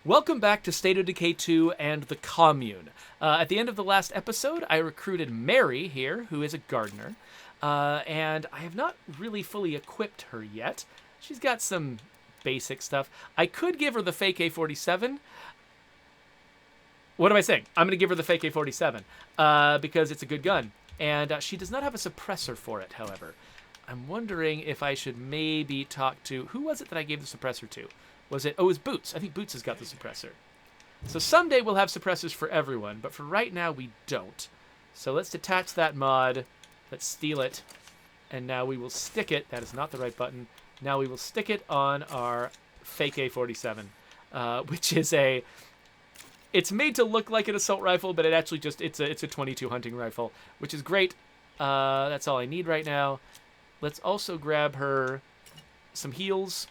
Welcome back to State of Decay 2 and the Commune. At the end of the last episode, I recruited Mary here, who is a gardener, and I have not really fully equipped her yet. She's got some basic stuff. I could give her the fake A47. What am I saying? I'm going to give her the fake A47 because it's a good gun, and she does not have a suppressor for it, however. I'm wondering if I should maybe talk to... Who was it that I gave the suppressor to? Was it... Oh, it was Boots. I think Boots has got the suppressor. So someday we'll have suppressors for everyone, but for right now we don't. So let's detach that mod. Let's steal it. And now we will stick it. That is not the right button. Now we will stick it on our fake A47, which is a... It's made to look like an assault rifle, but it actually just... It's a 22 hunting rifle, which is great. That's all I need right now. Let's also grab her some heals.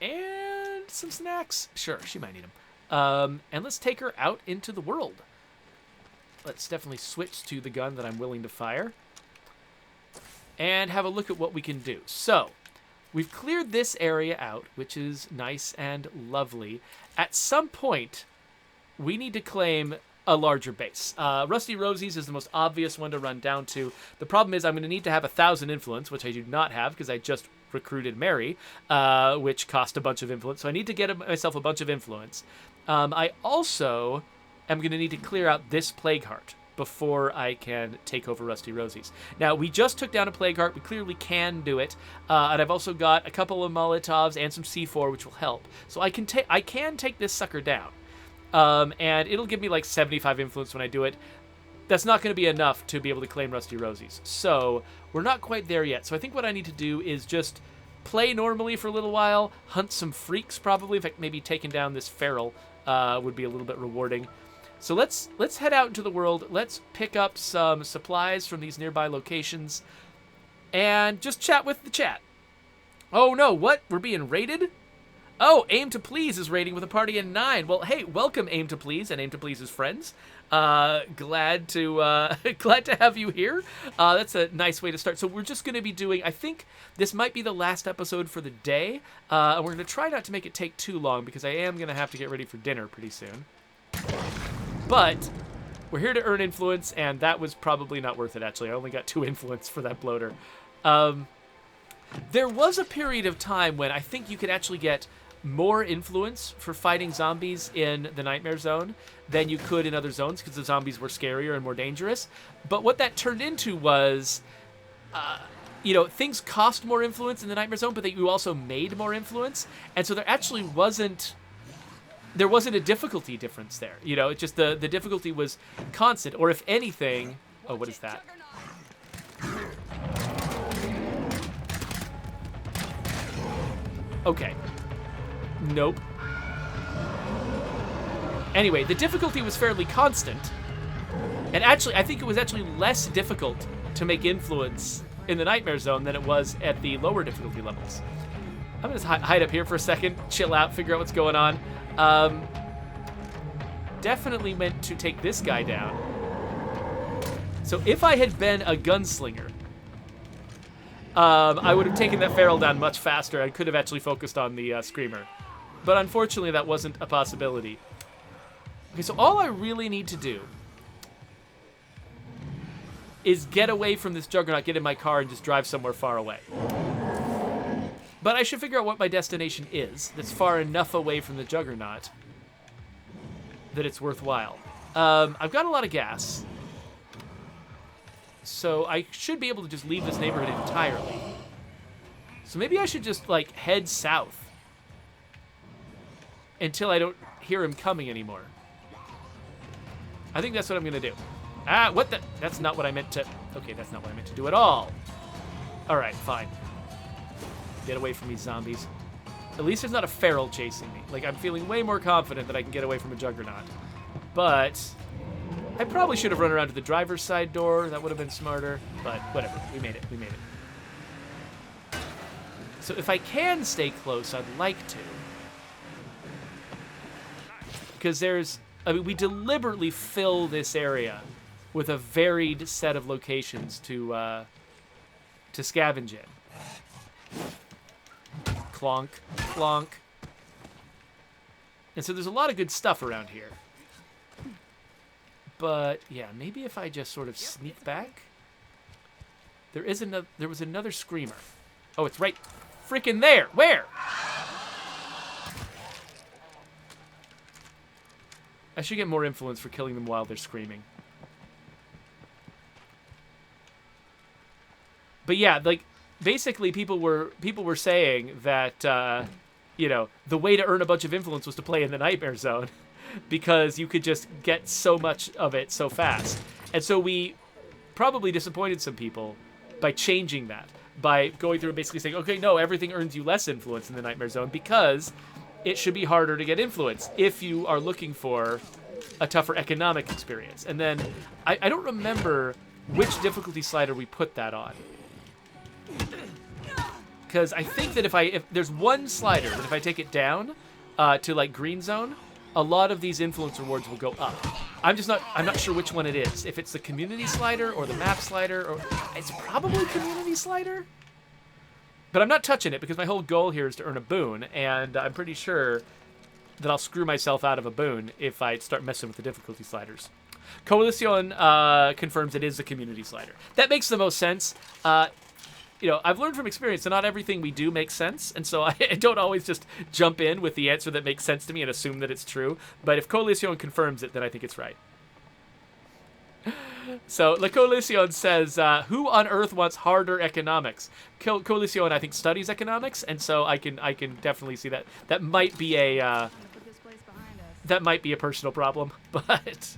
And some snacks. Sure, she might need them. And let's take her out into the world. Let's definitely switch to the gun that I'm willing to fire. And have a look at what we can do. So, we've cleared this area out, which is nice and lovely. At some point, we need to claim a larger base. Rusty Rosie's is the most obvious one to run down to. The problem is I'm going to need to have 1,000 influence, which I do not have because I just recruited Mary, which cost a bunch of influence. So I need to get myself a bunch of influence. I also am going to need to clear out this Plague Heart before I can take over Rusty Rosie's. Now, we just took down a Plague Heart. We clearly can do it. And I've also got a couple of Molotovs and some C4, which will help. So I can take this sucker down. And it'll give me like 75 influence when I do it. That's not going to be enough to be able to claim Rusty Rosie's. So we're not quite there yet. So I think what I need to do is just play normally for a little while, hunt some freaks probably. In fact, maybe taking down this feral would be a little bit rewarding. So let's head out into the world. Let's pick up some supplies from these nearby locations and just chat with the chat. Oh no, what? We're being raided? Oh, Aim to Please is raiding with a party in 9. Well, hey, welcome Aim to Please and Aim to Please's friends. Glad to have you here. That's a nice way to start. So we're just going to be doing, I think this might be the last episode for the day. And we're going to try not to make it take too long because I am going to have to get ready for dinner pretty soon. But we're here to earn influence, and that was probably not worth it, actually. I only got 2 influence for that bloater. There was a period of time when I think you could actually get more influence for fighting zombies in the Nightmare Zone than you could in other zones because the zombies were scarier and more dangerous. But what that turned into was, things cost more influence in the Nightmare Zone, but that you also made more influence. And so there actually wasn't a difficulty difference there. It just the difficulty was constant. Or if anything... Oh, what is that? Okay. Nope. Anyway, the difficulty was fairly constant. And actually, I think it was actually less difficult to make influence in the Nightmare Zone than it was at the lower difficulty levels. I'm going to hide up here for a second, chill out, figure out what's going on. Definitely meant to take this guy down. So if I had been a gunslinger, I would have taken that feral down much faster. I could have actually focused on the screamer. But unfortunately, that wasn't a possibility. Okay, so all I really need to do is get away from this juggernaut, get in my car, and just drive somewhere far away. But I should figure out what my destination is that's far enough away from the juggernaut that it's worthwhile. I've got a lot of gas. So I should be able to just leave this neighborhood entirely. So maybe I should just, head south until I don't hear him coming anymore. I think that's what I'm going to do. Ah, what the? That's not what I meant to... Okay, that's not what I meant to do at all. All right, fine. Get away from these zombies. At least there's not a feral chasing me. I'm feeling way more confident that I can get away from a juggernaut. But... I probably should have run around to the driver's side door. That would have been smarter. But whatever. We made it. We made it. So if I can stay close, I'd like to. Because we deliberately fill this area with a varied set of locations to scavenge in. Clonk, clonk. And so there's a lot of good stuff around here. But, yeah, maybe if I just sort of sneak back. There was another screamer. Oh, it's right freaking there. Where? I should get more influence for killing them while they're screaming. But yeah, like, basically people were saying that, you know, the way to earn a bunch of influence was to play in the Nightmare Zone because you could just get so much of it so fast. And so we probably disappointed some people by changing that, by going through and basically saying, okay, no, everything earns you less influence in the Nightmare Zone because it should be harder to get influence if you are looking for a tougher economic experience. And then I don't remember which difficulty slider we put that on. Because I think that if there's one slider that if I take it down to like green zone, a lot of these influence rewards will go up. I'm not sure which one it is. If it's the community slider or the map slider, or it's probably community slider. But I'm not touching it because my whole goal here is to earn a boon, and I'm pretty sure that I'll screw myself out of a boon if I start messing with the difficulty sliders. Coalition confirms it is the community slider. That makes the most sense. You know, I've learned from experience that not everything we do makes sense, and so I don't always just jump in with the answer that makes sense to me and assume that it's true. But if Coalition confirms it, then I think it's right. So, La Coalition says, who on earth wants harder economics? Coalition, I think, studies economics, and so I can definitely see that. That might be a personal problem, but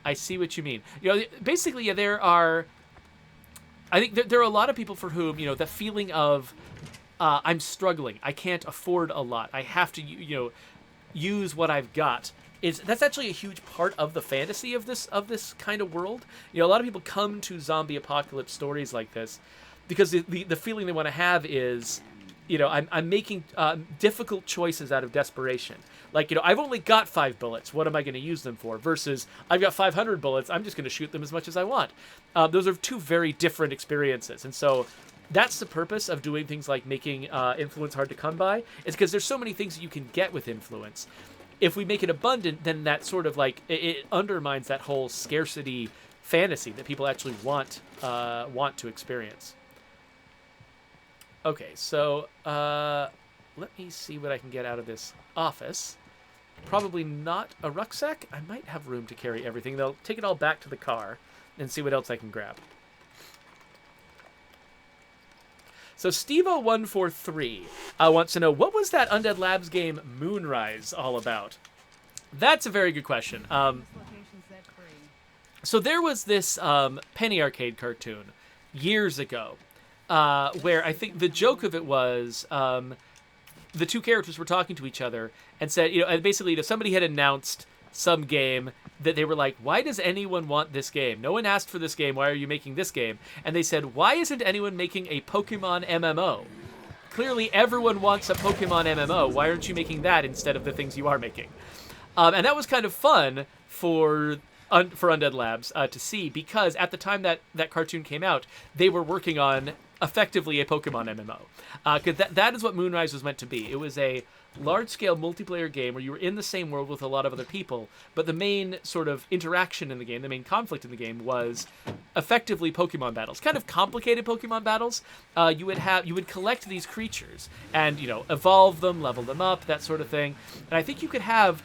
I see what you mean. You know, basically, yeah, I think there are a lot of people for whom, you know, the feeling of I'm struggling, I can't afford a lot, I have to, you know, use what I've got. That's actually a huge part of the fantasy of this kind of world. You know, a lot of people come to zombie apocalypse stories like this because the feeling they want to have is, you know, I'm making difficult choices out of desperation. Like, you know, I've only got 5 bullets. What am I going to use them for? Versus, I've got 500 bullets. I'm just going to shoot them as much as I want. Those are two very different experiences. And so that's the purpose of doing things like making influence hard to come by. Is because there's so many things that you can get with influence. If we make it abundant, then that sort of like, it undermines that whole scarcity fantasy that people actually want to experience. Okay, so let me see what I can get out of this office. Probably not a rucksack. I might have room to carry everything. They'll take it all back to the car and see what else I can grab. So Stevo143 wants to know, what was that Undead Labs game Moonrise all about? That's a very good question. So there was this Penny Arcade cartoon years ago where I think the joke of it was the two characters were talking to each other and said, you know, and basically, you know, somebody had announced some game that they were like, why does anyone want this game? No one asked for this game. Why are you making this game? And they said, why isn't anyone making a Pokemon MMO? Clearly, everyone wants a Pokemon MMO. Why aren't you making that instead of the things you are making? And that was kind of fun for Undead Labs to see, because at the time that cartoon came out, they were working on effectively a Pokemon MMO. Because that is what Moonrise was meant to be. It was a large-scale multiplayer game where you were in the same world with a lot of other people, but the main sort of interaction in the game, the main conflict in the game, was effectively Pokemon battles. Kind of complicated Pokemon battles. You would collect these creatures and, you know, evolve them, level them up, that sort of thing. And I think you could have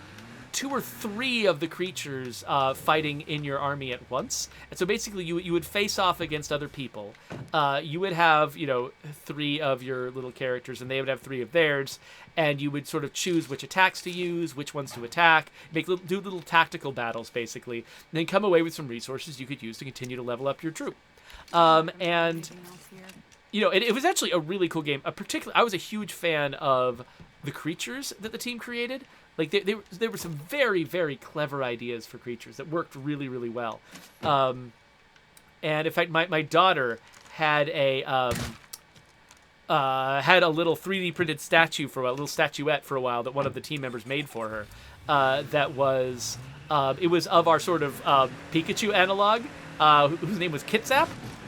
2 or 3 of the creatures fighting in your army at once. And so basically you would face off against other people. You would have, you know, 3 of your little characters, and they would have 3 of theirs, and you would sort of choose which attacks to use, which ones to attack, do little tactical battles, basically, and then come away with some resources you could use to continue to level up your troop. And, you know, it was actually a really cool game. I was a huge fan of the creatures that the team created. Like, there were some very, very clever ideas for creatures that worked really, really well. And in fact, my daughter had a little 3D printed statue for a while, little statuette for a while that one of the team members made for her. That was it was of our sort of Pikachu analog, whose name was Kitsap.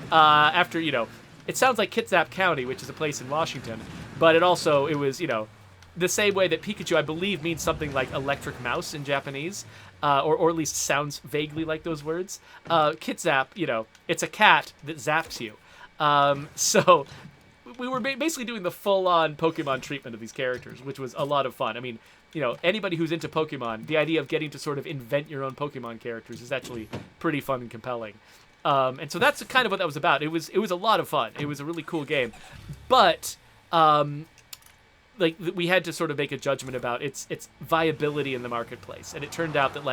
After, you know, it sounds like Kitsap County, which is a place in Washington, but it was, you know, the same way that Pikachu, I believe, means something like electric mouse in Japanese, or at least sounds vaguely like those words. Kitsap, it's a cat that zaps you. So we were basically doing the full-on Pokemon treatment of these characters, which was a lot of fun. I mean, anybody who's into Pokemon, the idea of getting to sort of invent your own Pokemon characters is actually pretty fun and compelling. And so that's kind of what that was about. It was a lot of fun. It was a really cool game, but we had to sort of make a judgment about its viability in the marketplace, and it turned out that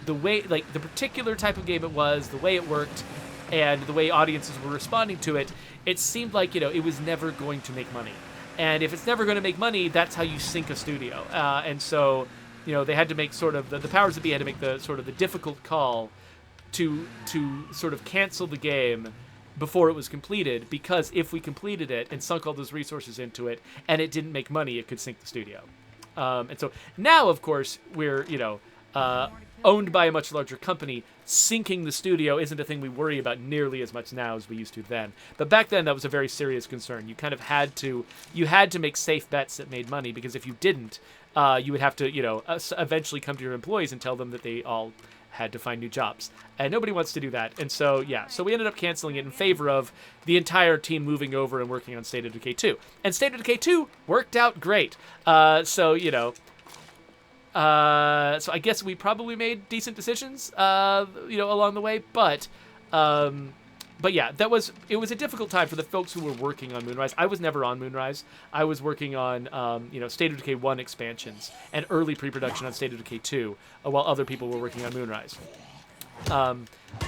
the way, the particular type of game it was, the way it worked, and the way audiences were responding to it, it seemed like it was never going to make money. And if it's never going to make money, that's how you sink a studio. And so, they had to make sort of the powers that be had to make the sort of the difficult call to sort of cancel the game before it was completed, because if we completed it and sunk all those resources into it and it didn't make money, it could sink the studio. And so now, of course, we're owned by a much larger company. Sinking the studio isn't a thing we worry about nearly as much now as we used to then. But back then, that was a very serious concern. You kind of had to make safe bets that made money, because if you didn't, you would have to eventually come to your employees and tell them that they all had to find new jobs, and nobody wants to do that. And so we ended up canceling it in favor of the entire team moving over and working on State of Decay 2. And State of Decay 2 worked out great. So I guess we probably made decent decisions, along the way. But yeah, it was a difficult time for the folks who were working on Moonrise. I was never on Moonrise. I was working on, State of Decay 1 expansions and early pre-production on State of Decay 2, while other people were working on Moonrise.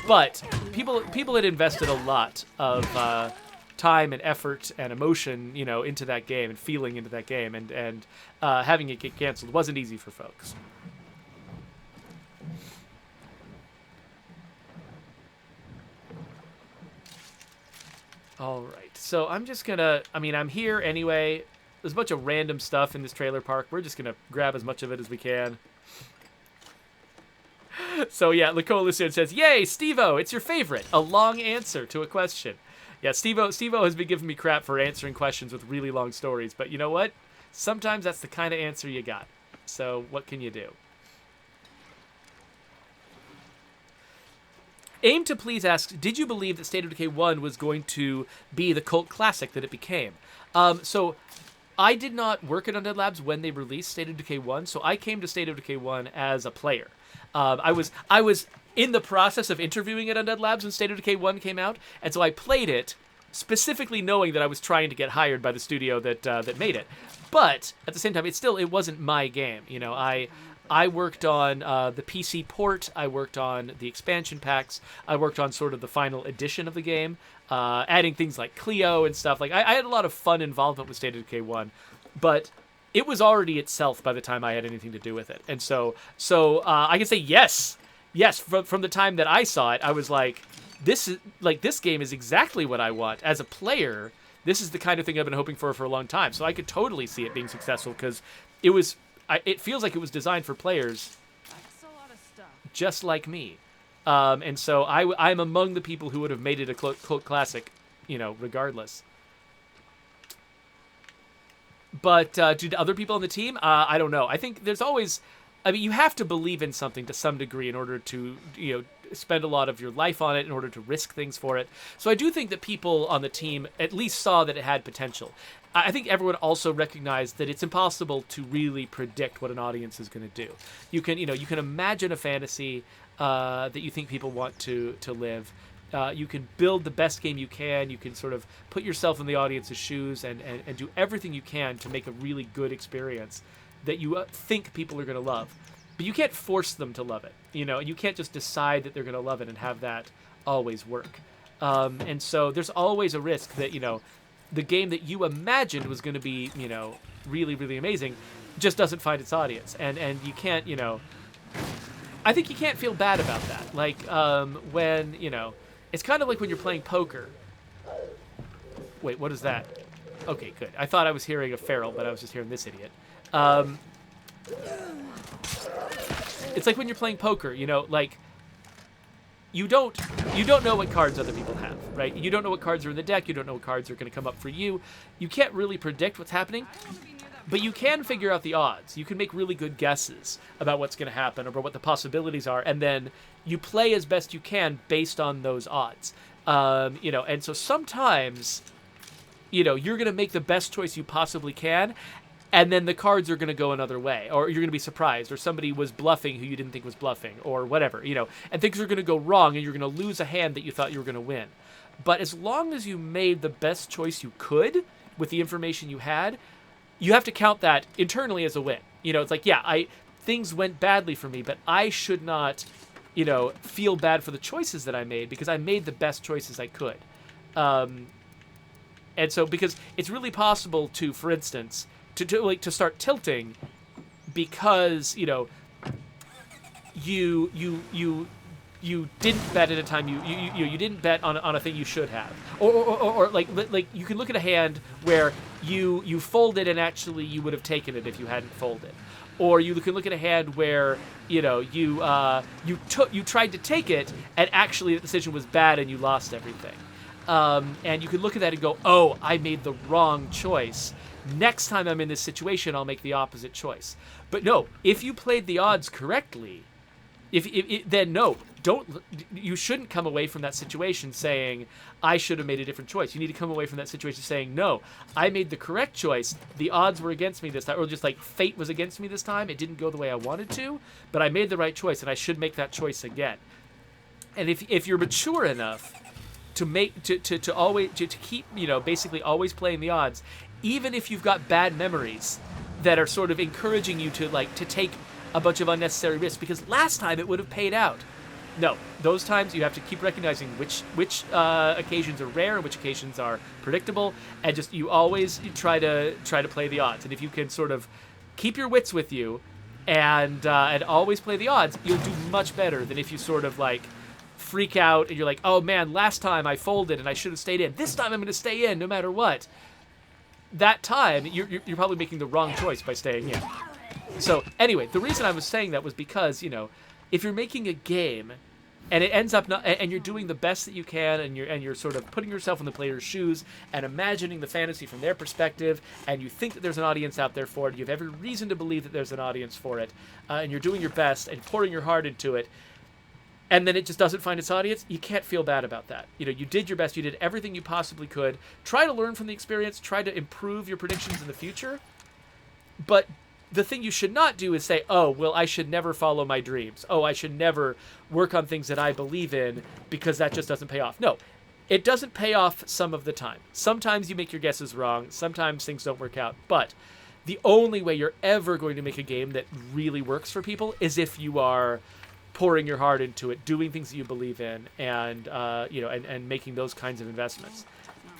But people had invested a lot of time and effort and emotion, into that game and feeling into that game, and having it get canceled wasn't easy for folks. All right, so I'm just gonna, I'm here anyway. There's a bunch of random stuff in this trailer park. We're just gonna grab as much of it as we can. So yeah, La Coalition says, "Yay, Steve-O, it's your favorite. A long answer to a question." Yeah, Steve-O has been giving me crap for answering questions with really long stories, but you know what? Sometimes that's the kind of answer you got. So what can you do? Aim to Please asks, did you believe that State of Decay 1 was going to be the cult classic that it became? So I did not work at Undead Labs when they released State of Decay 1, so I came to State of Decay 1 as a player. I was in the process of interviewing at Undead Labs when State of Decay 1 came out, and so I played it specifically knowing that I was trying to get hired by the studio that made it. But at the same time, it wasn't my game. I worked on the PC port, I worked on the expansion packs, I worked on sort of the final edition of the game, adding things like CLEO and stuff. I had a lot of fun involvement with State of Decay 1, but it was already itself by the time I had anything to do with it. And so I can say yes, from the time that I saw it, I was like, this game is exactly what I want. As a player, this is the kind of thing I've been hoping for a long time. So I could totally see it being successful, because it feels like it was designed for players just like me. And so I'm among the people who would have made it a cult classic, regardless. But do other people on the team? I don't know. I think there's always... you have to believe in something to some degree in order to, spend a lot of your life on it, in order to risk things for it. So I do think that people on the team at least saw that it had potential. I think everyone also recognized that it's impossible to really predict what an audience is going to do. You can imagine a fantasy that you think people want to live. You can build the best game you can. You can sort of put yourself in the audience's shoes and do everything you can to make a really good experience that you think people are going to love. But you can't force them to love it. You can't just decide that they're going to love it and have that always work. And so there's always a risk that, the game that you imagined was going to be, really, really amazing just doesn't find its audience. And you can't, I think you can't feel bad about that. When, it's kind of like when you're playing poker. Wait, what is that? Okay, good. I thought I was hearing a feral, but I was just hearing this idiot. It's like when you're playing poker, you don't know what cards other people have, right? You don't know what cards are in the deck. You don't know what cards are going to come up for you. You can't really predict what's happening. But you can figure out the odds. You can make really good guesses about what's going to happen or what the possibilities are, and then you play as best you can based on those odds. And so sometimes, you're going to make the best choice you possibly can, and then the cards are going to go another way, or you're going to be surprised, or somebody was bluffing who you didn't think was bluffing, or whatever, and things are going to go wrong, and you're going to lose a hand that you thought you were going to win. But as long as you made the best choice you could with the information you had, you have to count that internally as a win. It's like, things went badly for me, but I should not, feel bad for the choices that I made because I made the best choices I could. And so, because it's really possible to, for instance, to start tilting because, you didn't bet at a time you didn't bet on a thing you should have, or like you can look at a hand where you folded and actually you would have taken it if you hadn't folded, or you can look at a hand where you tried to take it and actually the decision was bad and you lost everything, and you can look at that and go, oh, I made the wrong choice. Next time I'm in this situation, I'll make the opposite choice. But no, if you played the odds correctly, then no, you shouldn't come away from that situation saying, I should have made a different choice. You need to come away from that situation saying, no, I made the correct choice. The odds were against me this time, or just like fate was against me this time. It didn't go the way I wanted to, but I made the right choice, and I should make that choice again. And if you're mature enough to keep, basically always playing the odds, even if you've got bad memories that are sort of encouraging you to take a bunch of unnecessary risks, because last time it would have paid out. No, those times you have to keep recognizing which occasions are rare and which occasions are predictable, and just you always try to play the odds. And if you can sort of keep your wits with you and always play the odds, you'll do much better than if you sort of freak out and you're like, oh man, last time I folded and I should have stayed in. This time I'm going to stay in no matter what. That time you're probably making the wrong choice by staying in. So anyway, the reason I was saying that was because, if you're making a game and it ends up not, and you're doing the best that you can, and you're sort of putting yourself in the player's shoes and imagining the fantasy from their perspective, and you think that there's an audience out there for it, you have every reason to believe that there's an audience for it, and you're doing your best and pouring your heart into it, and then it just doesn't find its audience, you can't feel bad about that. You did your best, you did everything you possibly could. Try to learn from the experience, try to improve your predictions in the future, but the thing you should not do is say, oh, well, I should never follow my dreams. Oh, I should never work on things that I believe in because that just doesn't pay off. No, it doesn't pay off some of the time. Sometimes you make your guesses wrong. Sometimes things don't work out. But the only way you're ever going to make a game that really works for people is if you are pouring your heart into it, doing things that you believe in, and and making those kinds of investments.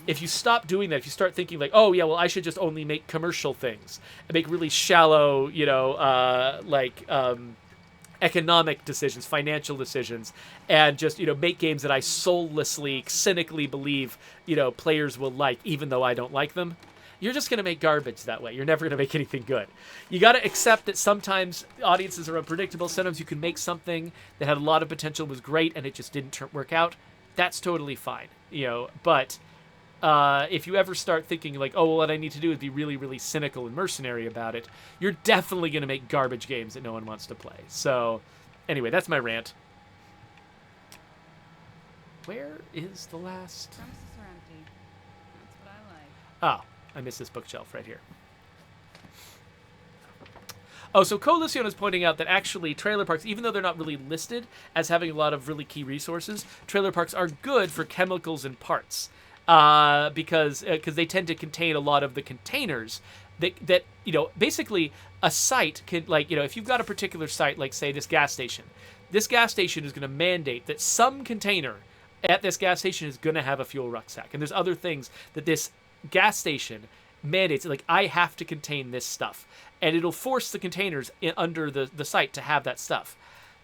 If you stop doing that, if you start thinking oh yeah, well, I should just only make commercial things and make really shallow, economic decisions, financial decisions, and just make games that I soullessly, cynically believe players will like, even though I don't like them, you're just going to make garbage that way. You're never going to make anything good. You got to accept that sometimes audiences are unpredictable. Sometimes you can make something that had a lot of potential, was great, and it just didn't work out. That's totally fine, but if you ever start thinking oh, well, what I need to do is be really, really cynical and mercenary about it, you're definitely going to make garbage games that no one wants to play. So anyway, that's my rant. Where is the last? Premises are empty. That's what I like. Oh, I missed this bookshelf right here. Oh, so Coalition is pointing out that actually trailer parks, even though they're not really listed as having a lot of really key resources, trailer parks are good for chemicals and parts. Because they tend to contain a lot of the containers that basically a site can, if you've got a particular site, like say this gas station is going to mandate that some container at this gas station is going to have a fuel rucksack, and there's other things that this gas station mandates, I have to contain this stuff, and it'll force the containers under the site to have that stuff.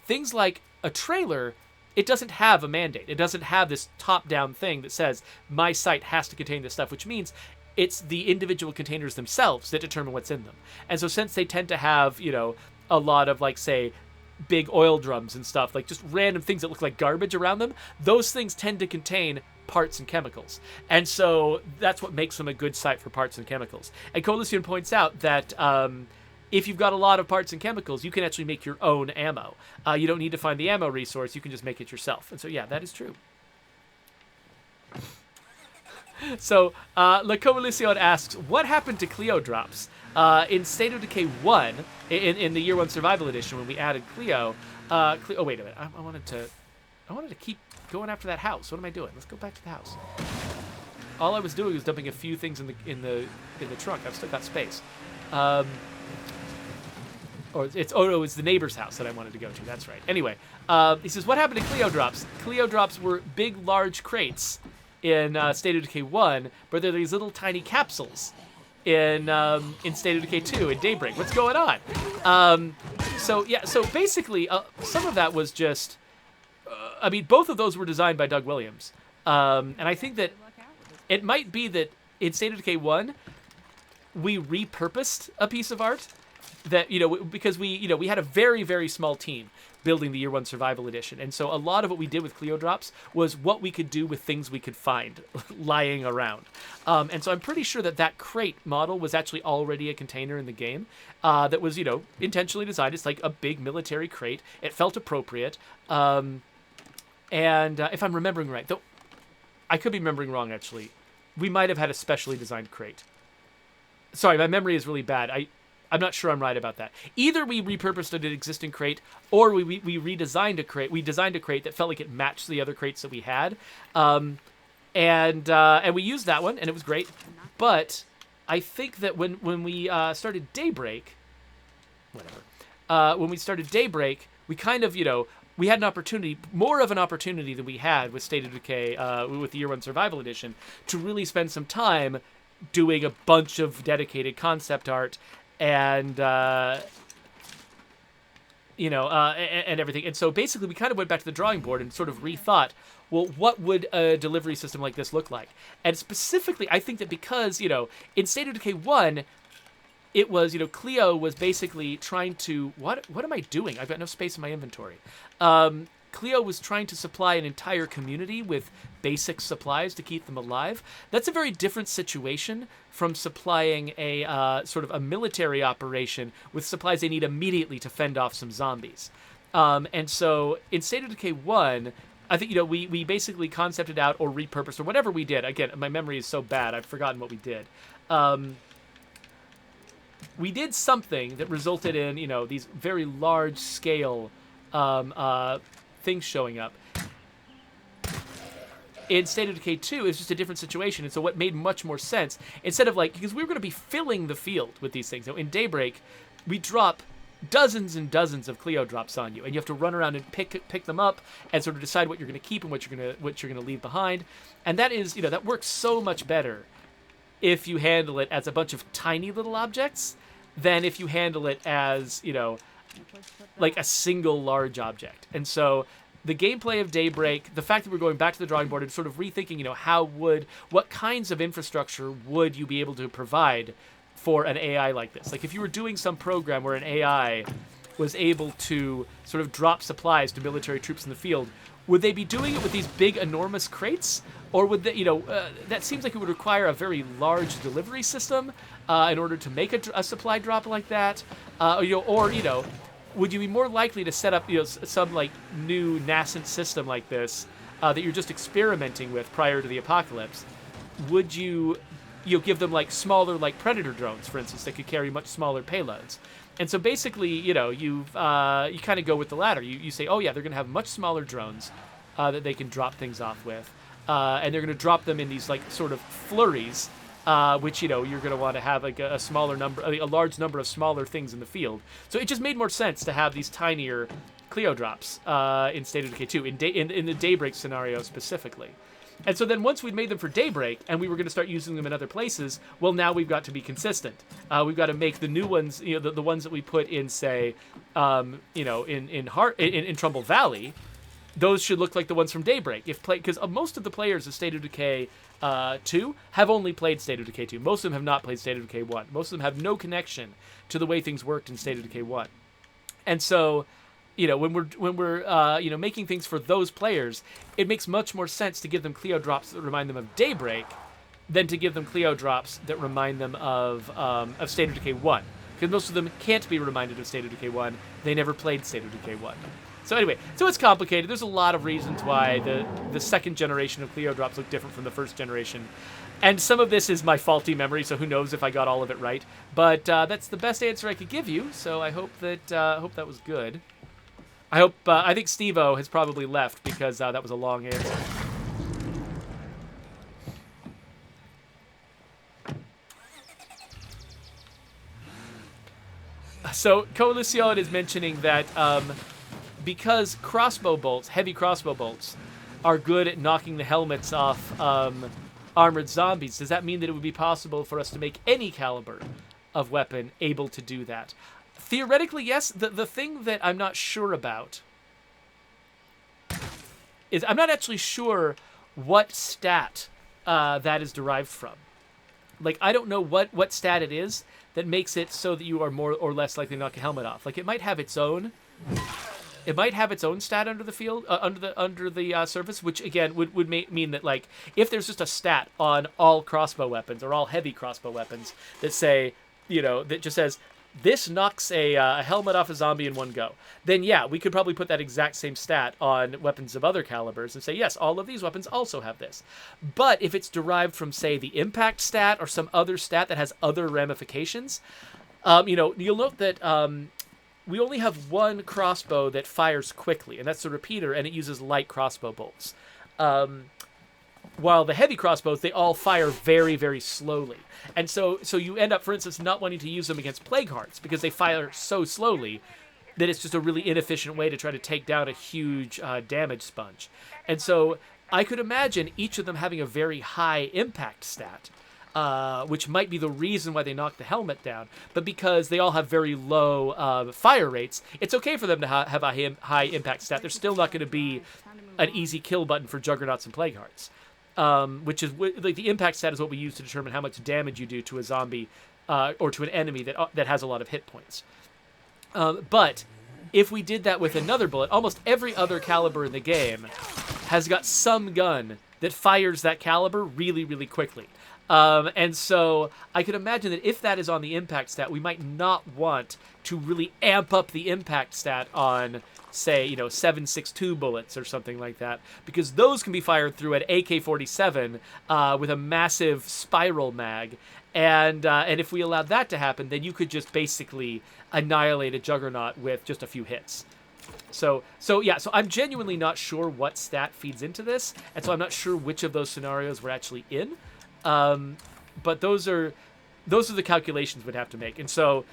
Things like a trailer, it doesn't have a mandate. It doesn't have this top-down thing that says my site has to contain this stuff, which means it's the individual containers themselves that determine what's in them. And so since they tend to have, a lot of, say, big oil drums and stuff, just random things that look like garbage around them, those things tend to contain parts and chemicals. And so that's what makes them a good site for parts and chemicals. And Coliseum points out that if you've got a lot of parts and chemicals, you can actually make your own ammo. You don't need to find the ammo resource. You can just make it yourself. And so, yeah, that is true. So, Le Coalition asks, what happened to CLEO drops? In State of Decay 1, in the Year 1 Survival Edition, when we added CLEO, oh, wait a minute. I wanted to keep going after that house. What am I doing? Let's go back to the house. All I was doing was dumping a few things in the trunk. I've still got space. It's the neighbor's house that I wanted to go to. That's right. Anyway, he says, what happened to CLEO drops? CLEO drops were big, large crates in State of Decay 1, but they're these little tiny capsules in State of Decay 2, in Daybreak. What's going on? So basically, some of that was just... both of those were designed by Doug Williams. And I think that it might be that in State of Decay 1, we repurposed a piece of art that, because we had a very, very small team building the Year 1 Survival Edition. And so a lot of what we did with CLEO drops was what we could do with things we could find lying around. And so I'm pretty sure that crate model was actually already a container in the game that was, intentionally designed. It's like a big military crate. It felt appropriate. And if I'm remembering right, though I could be remembering wrong, actually, we might have had a specially designed crate. Sorry, my memory is really bad. I'm not sure I'm right about that. Either we repurposed an existing crate, or we redesigned a crate. We designed a crate that felt like it matched the other crates that we had, and we used that one, and it was great. But I think that when we started Daybreak, when we started Daybreak, we kind of we had an opportunity, more of an opportunity than we had with State of Decay, with the Year 1 Survival Edition, to really spend some time doing a bunch of dedicated concept art and everything. And so basically we kind of went back to the drawing board and sort of rethought, well, what would a delivery system like this look like? And specifically, I think that because, in State of Decay 1, it was, CLEO was basically trying to... What am I doing? I've got no space in my inventory. CLEO was trying to supply an entire community with basic supplies to keep them alive. That's a very different situation from supplying a sort of a military operation with supplies they need immediately to fend off some zombies. And so in State of Decay 1, I think, we basically concepted out or repurposed or whatever we did. Again, my memory is so bad, I've forgotten what we did. We did something that resulted in, these very large-scale things showing up. In State of Decay 2, it's just a different situation. And so what made much more sense, instead of because we were going to be filling the field with these things. In Daybreak, we drop dozens and dozens of CLEO drops on you, and you have to run around and pick them up and sort of decide what you're going to keep and what you're going to leave behind. And that is, that works so much better if you handle it as a bunch of tiny little objects than if you handle it as, like a single large object. And so the gameplay of Daybreak, the fact that we're going back to the drawing board and sort of rethinking, what kinds of infrastructure would you be able to provide for an AI like this? Like if you were doing some program where an AI was able to sort of drop supplies to military troops in the field, would they be doing it with these big, enormous crates? Or would they, that seems like it would require a very large delivery system in order to make a supply drop like that? Would you be more likely to set up, some new nascent system like this that you're just experimenting with prior to the apocalypse? Would you, give them smaller Predator drones, for instance, that could carry much smaller payloads? And so basically, you kind of go with the latter. You say, oh yeah, they're going to have much smaller drones that they can drop things off with, and they're going to drop them in these sort of flurries. Which, you're going to want to have a large number of smaller things in the field. So it just made more sense to have these tinier CLEO drops in State of Decay 2, in the Daybreak scenario specifically. And so then once we'd made them for Daybreak, and we were going to start using them in other places, well, now we've got to be consistent. We've got to make the new ones, the ones that we put in, say, in Trumbull Valley, those should look like the ones from Daybreak. Because most of the players of State of Decay 2 have only played State of Decay 2. Most of them have not played State of Decay 1. Most of them have no connection to the way things worked in State of Decay 1. And so when we're making things for those players, it makes much more sense to give them CLEO drops that remind them of Daybreak than to give them CLEO drops that remind them of State of Decay 1. Because most of them can't be reminded of State of Decay 1. They never played State of Decay 1. So anyway, so it's complicated. There's a lot of reasons why the second generation of CLEO drops look different from the first generation. And some of this is my faulty memory, so who knows if I got all of it right. But that's the best answer I could give you, so I hope that was good. I think Steve-O has probably left because that was a long answer. So Coalition is mentioning that because crossbow bolts, heavy crossbow bolts, are good at knocking the helmets off armored zombies, does that mean that it would be possible for us to make any caliber of weapon able to do that? Theoretically, yes. The thing that I'm not sure about is I'm not actually sure what stat that is derived from. Like, I don't know what stat it is that makes it so that you are more or less likely to knock a helmet off. Like, it might have its own stat under the field, under the surface, which again would mean that, like, if there's just a stat on all crossbow weapons or all heavy crossbow weapons that say, that just says this knocks a helmet off a zombie in one go, then yeah, we could probably put that exact same stat on weapons of other calibers and say, yes, all of these weapons also have this. But if it's derived from, say, the impact stat or some other stat that has other ramifications, you'll note that we only have one crossbow that fires quickly, and that's the repeater, and it uses light crossbow bolts. While the heavy crossbows, they all fire very, very slowly. And so you end up, for instance, not wanting to use them against plague hearts because they fire so slowly that it's just a really inefficient way to try to take down a huge damage sponge. And so I could imagine each of them having a very high impact stat, which might be the reason why they knock the helmet down. But because they all have very low fire rates, it's okay for them to have a high impact stat. There's still not going to be an easy kill button for Juggernauts and Plague Hearts. Which is like the impact stat is what we use to determine how much damage you do to a zombie or to an enemy that has a lot of hit points. But if we did that with another bullet, almost every other caliber in the game has got some gun that fires that caliber really, really quickly. And so I could imagine that if that is on the impact stat, we might not want to really amp up the impact stat on, say, 7.62 bullets or something like that, because those can be fired through an AK-47 with a massive spiral mag. And if we allowed that to happen, then you could just basically annihilate a Juggernaut with just a few hits. So I'm genuinely not sure what stat feeds into this, and so I'm not sure which of those scenarios we're actually in. But those are the calculations we'd have to make. And so,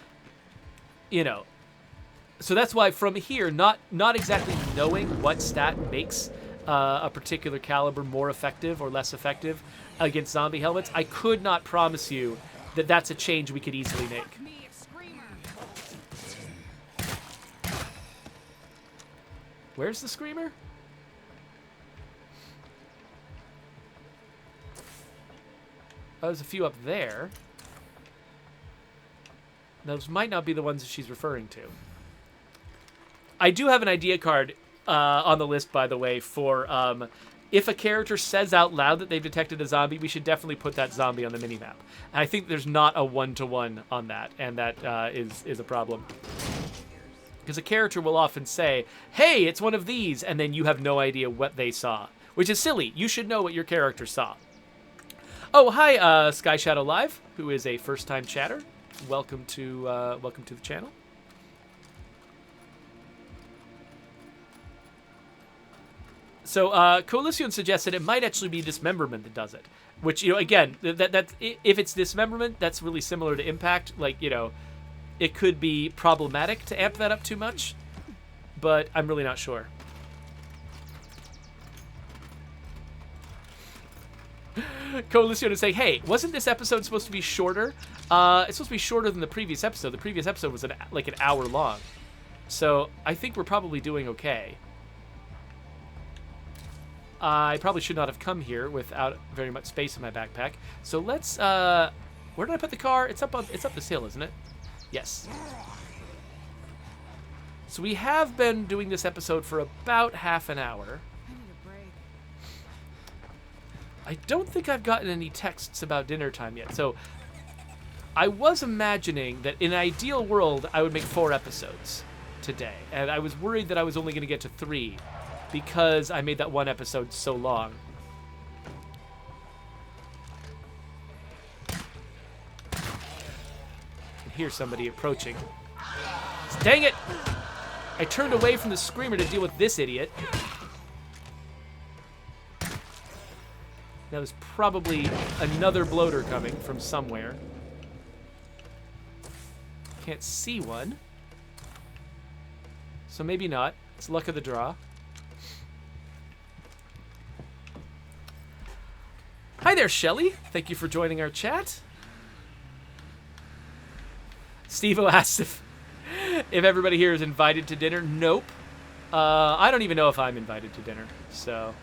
so that's why from here, not exactly knowing what stat makes a particular caliber more effective or less effective against zombie helmets, I could not promise you that that's a change we could easily make. Where's the Screamer? Oh, there's a few up there. Those might not be the ones that she's referring to. I do have an idea card on the list, by the way, for if a character says out loud that they've detected a zombie, we should definitely put that zombie on the minimap. And I think there's not a one-to-one on that, and that is a problem. Because a character will often say, hey, it's one of these, and then you have no idea what they saw. Which is silly. You should know what your character saw. Oh, hi, Sky Shadow Live, who is a first-time chatter. Welcome to the channel. So Coalition suggests that it might actually be dismemberment that does it. Which, again, that if it's dismemberment, that's really similar to impact. Like, it could be problematic to amp that up too much, but I'm really not sure. Coalition is saying, hey, wasn't this episode supposed to be shorter? It's supposed to be shorter than the previous episode. The previous episode was like an hour long. So I think we're probably doing okay. I probably should not have come here without very much space in my backpack. So let's, where did I put the car? It's up this hill, isn't it? Yes. So we have been doing this episode for about half an hour. I need a break. I don't think I've gotten any texts about dinner time yet. So I was imagining that in an ideal world, I would make 4 episodes today. And I was worried that I was only going to get to 3 because I made that one episode so long. I can hear somebody approaching. Dang it! I turned away from the screamer to deal with this idiot. Now there's probably another bloater coming from somewhere. Can't see one. So maybe not. It's luck of the draw. Hi there, Shelly. Thank you for joining our chat. Steve-O asks if everybody here is invited to dinner. Nope. I don't even know if I'm invited to dinner, so...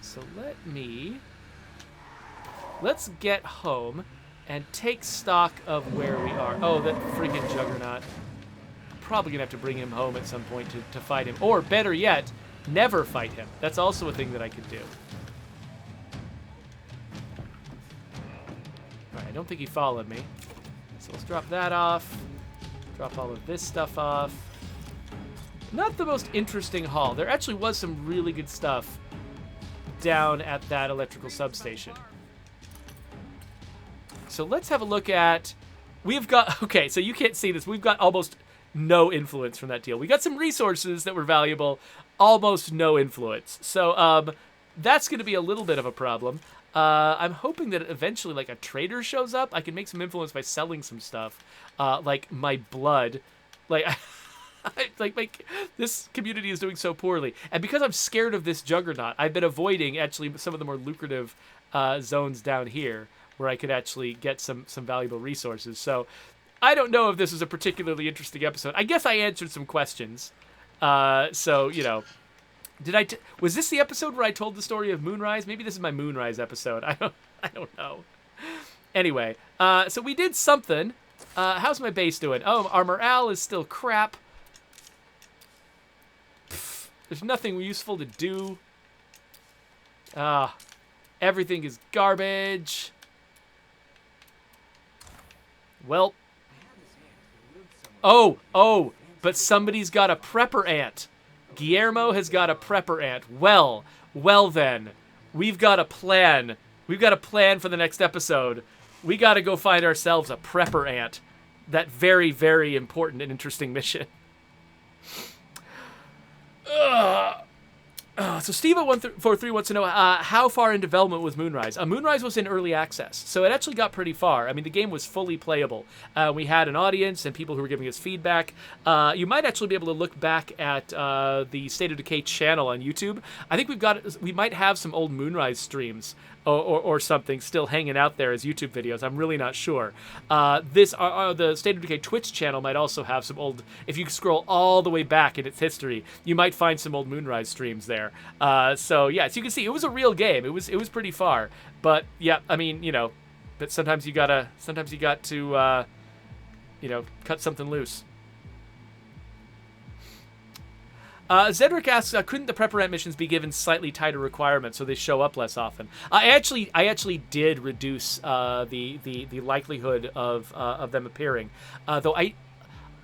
So let's get home and take stock of where we are. Oh, that freaking Juggernaut. Probably gonna have to bring him home at some point to fight him. Or better yet, never fight him. That's also a thing that I could do. Alright, I don't think he followed me. So let's drop that off. Drop all of this stuff off. Not the most interesting haul. There actually was some really good stuff down at that electrical substation. So let's have a look at... We've got... Okay, so you can't see this. We've got almost no influence from that deal. We got some resources that were valuable. Almost no influence. So that's going to be a little bit of a problem. I'm hoping that eventually, like, a trader shows up. I can make some influence by selling some stuff. Like my blood. Like... this community is doing so poorly. And because I'm scared of this Juggernaut, I've been avoiding actually some of the more lucrative zones down here where I could actually get some valuable resources. So I don't know if this is a particularly interesting episode. I guess I answered some questions. So, you know, was this the episode where I told the story of Moonrise? Maybe this is my Moonrise episode. I don't know. Anyway, so we did something. How's my base doing? Oh, our morale is still crap. There's nothing useful to do. Everything is garbage. Well. Oh, but somebody's got a prepper ant. Guillermo has got a prepper ant. Well then. We've got a plan. We've got a plan for the next episode. We got to go find ourselves a prepper ant. That very, very important and interesting mission. So Steve-O143 wants to know how far in development was Moonrise. Moonrise was in early access, so it actually got pretty far. I mean, the game was fully playable. We had an audience and people who were giving us feedback. You might actually be able to look back at the State of Decay channel on YouTube. I think we might have some old Moonrise streams or something still hanging out there as YouTube videos. I'm really not sure. The State of Decay Twitch channel might also have some old... If you scroll all the way back in its history, you might find some old Moonrise streams there. So yeah, so you can see it was a real game. It was pretty far, but yeah, I mean, you know, but sometimes you got to, you know, cut something loose. Zedric asks, couldn't the prepper ant missions be given slightly tighter requirements so they show up less often? I actually did reduce the likelihood of them appearing, though I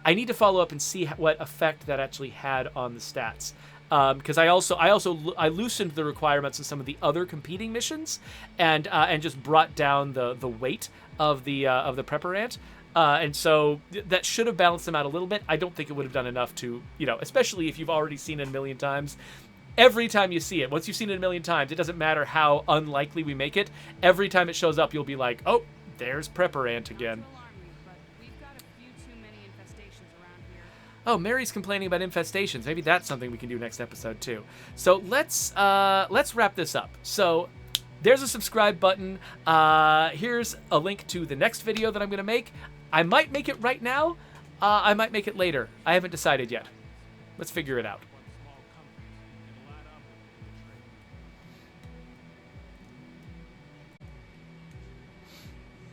need to follow up and see what effect that actually had on the stats. Because I loosened the requirements of some of the other competing missions, and just brought down the weight of the prepper ant. And so that should have balanced them out a little bit. I don't think it would have done enough to, you know, especially if you've already seen it a million times. Every time you see it, once you've seen it a million times, it doesn't matter how unlikely we make it. Every time it shows up, you'll be like, oh, there's prepper ant again. Oh, Mary's complaining about infestations. Maybe that's something we can do next episode too. So let's wrap this up. So there's a subscribe button. Here's a link to the next video that I'm going to make. I might make it right now. I might make it later. I haven't decided yet. Let's figure it out.